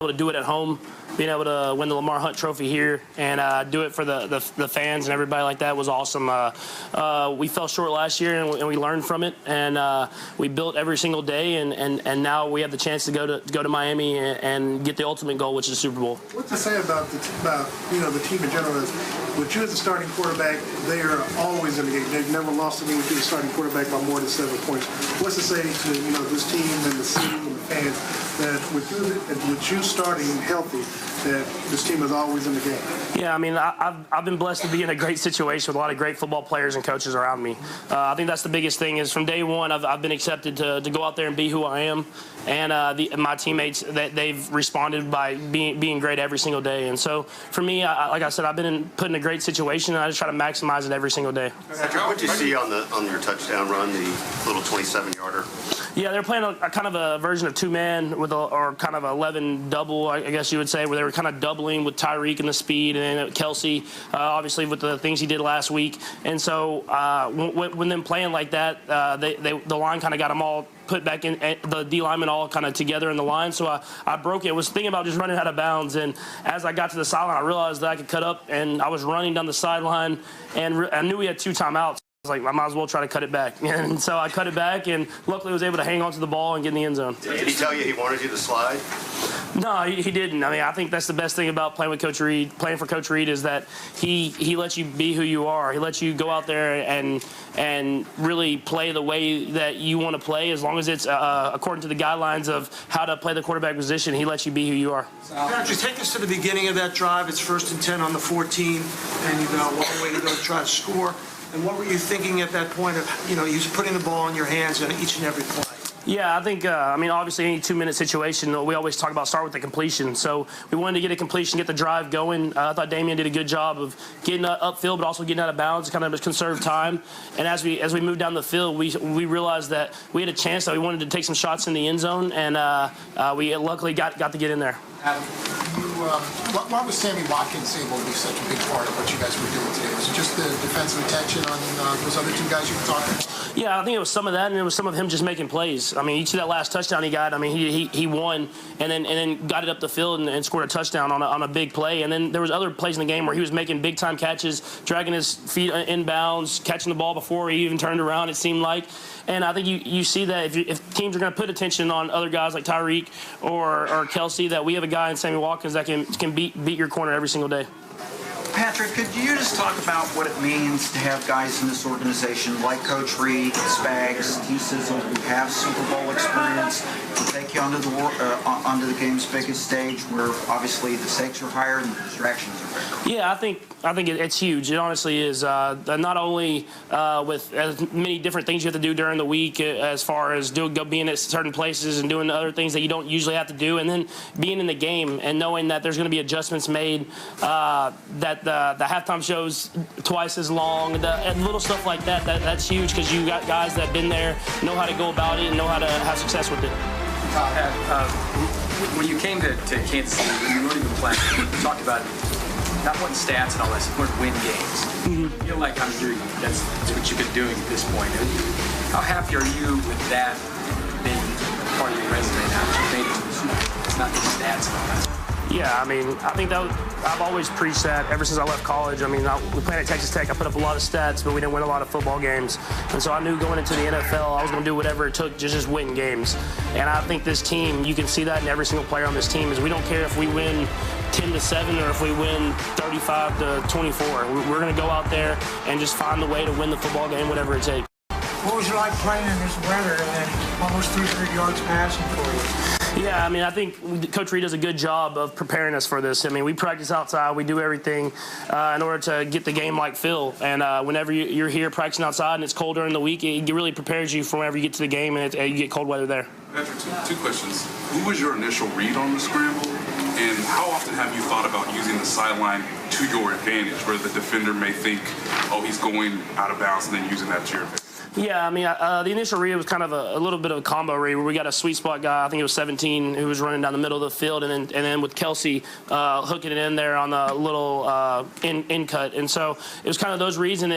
to do it at home, being able to win the Lamar Hunt Trophy here and do it for the fans and everybody like that was awesome. We fell short last year and we learned from it, and we built every single day, and now we have the chance to go to Miami and get the ultimate goal, which is the Super Bowl. What to say about the team in general is, with you as the starting quarterback, they are always in the game. They've never lost a game with you as starting quarterback by more than 7 points. What's to say to this team and the city and the fans that with you starting healthy, that this team is always in the game? Yeah, I mean, I've been blessed to be in a great situation with a lot of great football players and coaches around me. I think that's the biggest thing is from day one I've been accepted to go out there and be who I am, and my teammates, they've responded by being great every single day. And so for me, like I said, I've been put in a great situation, and I just try to maximize it every single day. What did you see on your touchdown run, the little 27-yarder? Yeah, they're playing a kind of a version of two-man or kind of 11 double, I guess you would say, where they were kind of doubling with Tyreek and the speed, and then Kelsey, obviously with the things he did last week. And so when them playing like that, the line kind of got them all put back in, the D linemen all kind of together in the line. So I broke it. I was thinking about just running out of bounds, and as I got to the sideline, I realized that I could cut up, and I was running down the sideline, and I knew we had 2 timeouts. I was like, I might as well try to cut it back. And so I cut it back, and luckily was able to hang on to the ball and get in the end zone. Did he tell you he wanted you to slide? No, he didn't. I mean, I think that's the best thing about playing with Coach Reed, playing for Coach Reed, is that he lets you be who you are. He lets you go out there and really play the way that you want to play, as long as it's according to the guidelines of how to play the quarterback position. He lets you be who you are. Patrick, take us to the beginning of that drive. It's 1st and 10 on the 14, and you've got a long way to go to try to score. And what were you thinking at that point of, you putting the ball in your hands on each and every play? Yeah, I think, obviously any 2-minute situation, we always talk about start with the completion. So we wanted to get a completion, get the drive going. I thought Damian did a good job of getting upfield, but also getting out of bounds, kind of conserve time. And as we moved down the field, we realized that we had a chance, that we wanted to take some shots in the end zone, and we luckily got to get in there. Adam, why was Sammy Watkins able to be such a big part of what you guys were doing today? Was it just the defensive attention on those other 2 guys you were talking about? Yeah, I think it was some of that, and it was some of him just making plays. I mean, you see that last touchdown he got. I mean, he won, and then got it up the field and scored a touchdown on a big play. And then there was other plays in the game where he was making big time catches, dragging his feet inbounds, catching the ball before he even turned around, it seemed like. And I think you see that if teams are going to put attention on other guys like Tyreek or Kelsey, that we have a guy in Sammy Watkins that can beat your corner every single day. Patrick, could you just talk about what it means to have guys in this organization like Coach Reed, Spags, T-Sizzle, who have Super Bowl experience, to take you onto the game's biggest stage, where obviously the stakes are higher and the distractions are bigger? Yeah, I think it's huge. It honestly is. Not only with as many different things you have to do during the week, as far as being at certain places and doing other things that you don't usually have to do, and then being in the game and knowing that there's going to be adjustments made, that the halftime show's twice as long, and little stuff like that. That's huge, because you got guys that have been there, know how to go about it, and know how to have success with it. When you came to Kansas City, when you weren't even playing, you talked about not wanting stats and all this, but win games. Mm-hmm. I feel like that's what you've been doing at this point. How happy are you with that being part of your resume now? It's not just stats and all that. Yeah, I mean, I think that I've always preached that ever since I left college. I mean, we played at Texas Tech. I put up a lot of stats, but we didn't win a lot of football games. And so I knew going into the NFL, I was going to do whatever it took to just win games. And I think this team, you can see that in every single player on this team, is we don't care if we win 10-7 or if we win 35-24. We're going to go out there and just find the way to win the football game, whatever it takes. What was it like playing in this weather and almost 300 yards passing for you? Yeah, I mean, I think Coach Reed does a good job of preparing us for this. I mean, we practice outside. We do everything in order to get the game-like feel. And whenever you're here practicing outside and it's cold during the week, it really prepares you for whenever you get to the game and you get cold weather there. Patrick, two questions. Who was your initial read on the scramble? And how often have you thought about using the sideline to your advantage, where the defender may think, oh, he's going out of bounds, and then using that to your advantage? Yeah, I mean, the initial read was kind of a little bit of a combo read where we got a sweet spot guy, I think it was 17, who was running down the middle of the field, and then with Kelsey hooking it in there on the little in cut. And so it was kind of those reads, and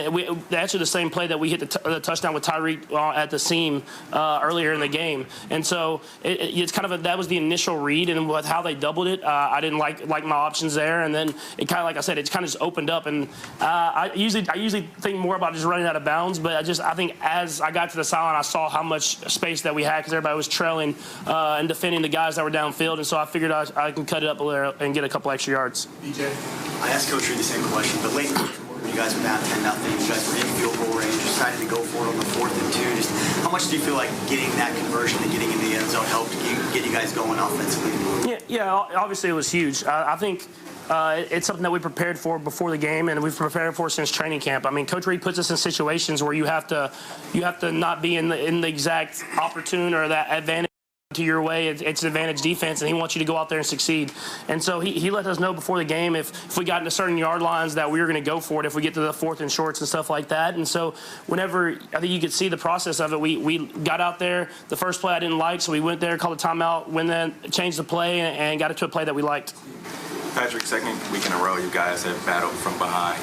actually the same play that we hit the touchdown with Tyreek at the seam earlier in the game. And so it's kind of that was the initial read, and with how they doubled it, I didn't like my options there. And then it kind of, like I said, it kind of just opened up. And I usually think more about just running out of bounds, but I think as I got to the sideline, I saw how much space that we had because everybody was trailing and defending the guys that were downfield. And so I figured I can cut it up a little and get a couple extra yards. DJ, I asked Coach Reed the same question, but late when you guys were down 10-0, you guys were in field goal range, decided to go for it on the 4th and 2. Just how much do you feel like getting that conversion and getting in the end zone helped get you guys going offensively? Yeah, obviously it was huge. I think it's something that we prepared for before the game, and we've prepared for since training camp. I mean, Coach Reed puts us in situations where you have to not be in the exact opportune or that advantage to your way. It's advantage defense, and he wants you to go out there and succeed. And so he let us know before the game if we got into certain yard lines that we were going to go for it if we get to the 4th and shorts and stuff like that. And so whenever I think you could see the process of it, we got out there. The first play I didn't like, so we went there, called a timeout, went then changed the play, and got it to a play that we liked. Patrick, second week in a row, you guys have battled from behind,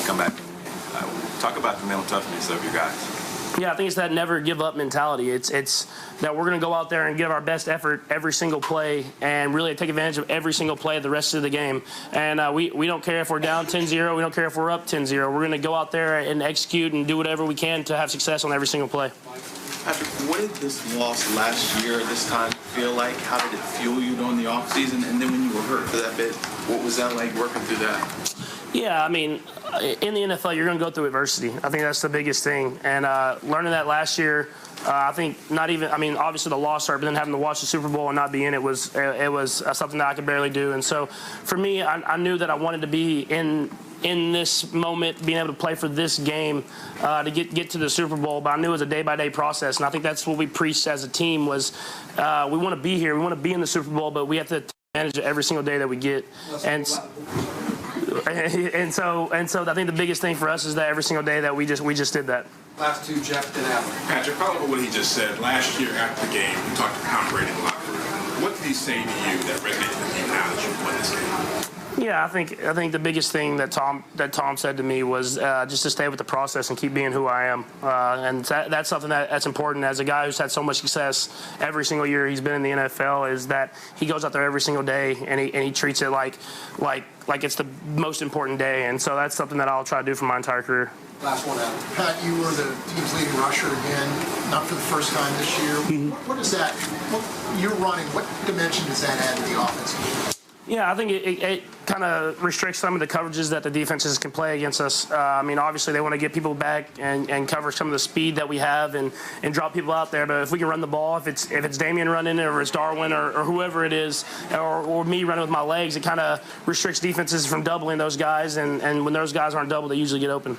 come back and win. Talk about the mental toughness of you guys. Yeah, I think it's that never give up mentality. It's that we're going to go out there and give our best effort every single play and really take advantage of every single play of the rest of the game. And we don't care if we're down 10-0. We don't care if we're up 10-0. We're going to go out there and execute and do whatever we can to have success on every single play. Patrick, what did this loss last year, this time, feel like? How did it fuel you during the offseason? And then when you were hurt for that bit, what was that like working through that? Yeah, I mean, in the NFL, you're going to go through adversity. I think that's the biggest thing. And learning that last year, I think obviously the loss hurt, but then having to watch the Super Bowl and not be in it was something that I could barely do. And so for me, I knew that I wanted to be in this moment, being able to play for this game to get to the Super Bowl. But I knew it was a day-by-day process, and I think that's what we preached as a team was we want to be here, we want to be in the Super Bowl, but we have to take advantage of every single day that we get. And so I think the biggest thing for us is that every single day that we just did that. Last two, Jeff, then Alan. Patrick, follow up what he just said. Last year after the game, you talked to Tom Brady in the locker room. What did he say to you that resonated with you now that you've won this game? Yeah, I think the biggest thing that Tom said to me was just to stay with the process and keep being who I am, and that's something that's important as a guy who's had so much success every single year he's been in the NFL. Is that he goes out there every single day and he treats it like it's the most important day, and so that's something that I'll try to do for my entire career. Last one, Adam. Pat, you were the team's leading rusher again, not for the first time this year. Mm-hmm. What is that? You're running. What dimension does that add to the offense? Yeah, I think it kind of restricts some of the coverages that the defenses can play against us. I mean, obviously they want to get people back and cover some of the speed that we have and drop people out there. But if we can run the ball, if it's Damian running it or it's Darwin or whoever it is, or me running with my legs, it kind of restricts defenses from doubling those guys. And when those guys aren't doubled, they usually get open.